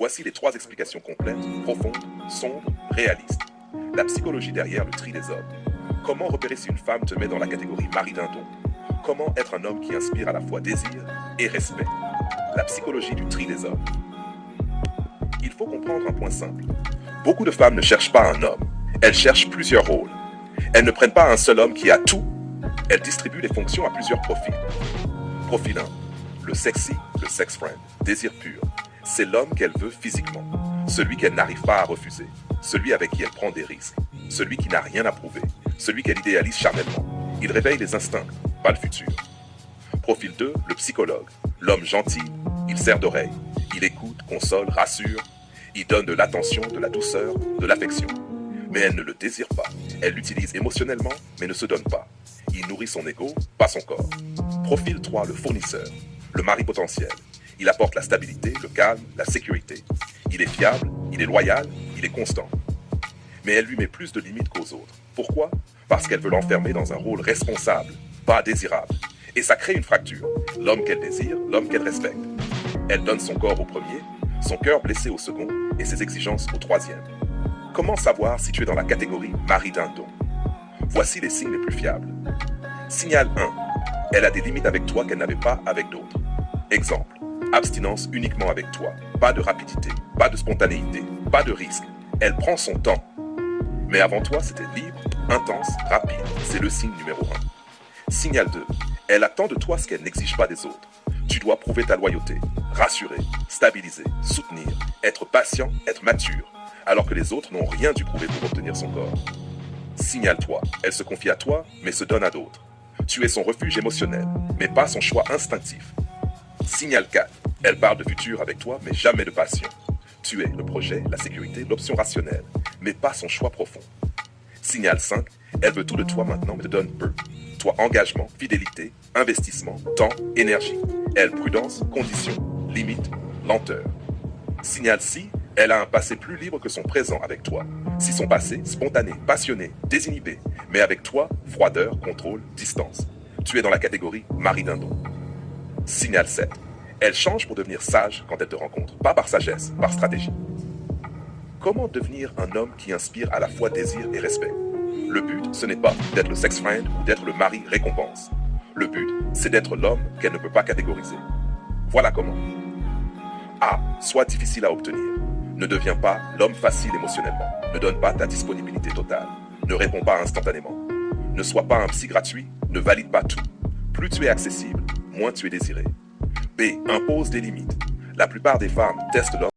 Voici les 3 explications complètes, profondes, sombres, réalistes. La psychologie derrière le tri des hommes. Comment repérer si une femme te met dans la catégorie mari d'un don? Comment être un homme qui inspire à la fois désir et respect? La psychologie du tri des hommes. Il faut comprendre un point simple. Beaucoup de femmes ne cherchent pas un homme, elles cherchent plusieurs rôles. Elles ne prennent pas un seul homme qui a tout, elles distribuent les fonctions à plusieurs profils. Profil 1, le sexy, le sex friend, désir pur. C'est l'homme qu'elle veut physiquement, celui qu'elle n'arrive pas à refuser, celui avec qui elle prend des risques, celui qui n'a rien à prouver, celui qu'elle idéalise charnellement. Il réveille les instincts, pas le futur. Profil 2, le psychologue, l'homme gentil, il sert d'oreille, il écoute, console, rassure, il donne de l'attention, de la douceur, de l'affection. Mais elle ne le désire pas, elle l'utilise émotionnellement, mais ne se donne pas. Il nourrit son ego, pas son corps. Profil 3, le fournisseur, le mari potentiel. Il apporte la stabilité, le calme, la sécurité. Il est fiable, il est loyal, il est constant. Mais elle lui met plus de limites qu'aux autres. Pourquoi? Parce qu'elle veut l'enfermer dans un rôle responsable, pas désirable. Et ça crée une fracture. L'homme qu'elle désire, l'homme qu'elle respecte. Elle donne son corps au premier, son cœur blessé au second et ses exigences au troisième. Comment savoir si tu es dans la catégorie mari d'un don? Voici les signes les plus fiables. Signal 1. Elle a des limites avec toi qu'elle n'avait pas avec d'autres. Exemple. Abstinence uniquement avec toi. Pas de rapidité, pas de spontanéité, pas de risque. Elle prend son temps. Mais avant toi, c'était libre, intense, rapide. C'est le signe numéro 1. Signal 2. Elle attend de toi ce qu'elle n'exige pas des autres. Tu dois prouver ta loyauté, rassurer, stabiliser, soutenir, être patient, être mature, alors que les autres n'ont rien dû prouver pour obtenir son corps. Signal 3. Elle se confie à toi, mais se donne à d'autres. Tu es son refuge émotionnel, mais pas son choix instinctif. Signal 4. Elle parle de futur avec toi, mais jamais de passion. Tu es le projet, la sécurité, l'option rationnelle, mais pas son choix profond. Signal 5. Elle veut tout de toi maintenant, mais te donne peu. Toi, engagement, fidélité, investissement, temps, énergie. Elle, prudence, conditions, limites, lenteur. Signal 6. Elle a un passé plus libre que son présent avec toi. Si son passé, spontané, passionné, désinhibé, mais avec toi, froideur, contrôle, distance. Tu es dans la catégorie mari d'un don. Signal 7. Elle change pour devenir sage quand elle te rencontre, pas par sagesse, par stratégie. Comment devenir un homme qui inspire à la fois désir et respect? Le but, ce n'est pas d'être le sex friend ou d'être le mari récompense. Le but, c'est d'être l'homme qu'elle ne peut pas catégoriser. Voilà comment. A. Sois difficile à obtenir. Ne deviens pas l'homme facile émotionnellement. Ne donne pas ta disponibilité totale. Ne réponds pas instantanément. Ne sois pas un psy gratuit. Ne valide pas tout. Plus tu es accessible, moins tu es désiré. B. Impose des limites. La plupart des femmes testent l'homme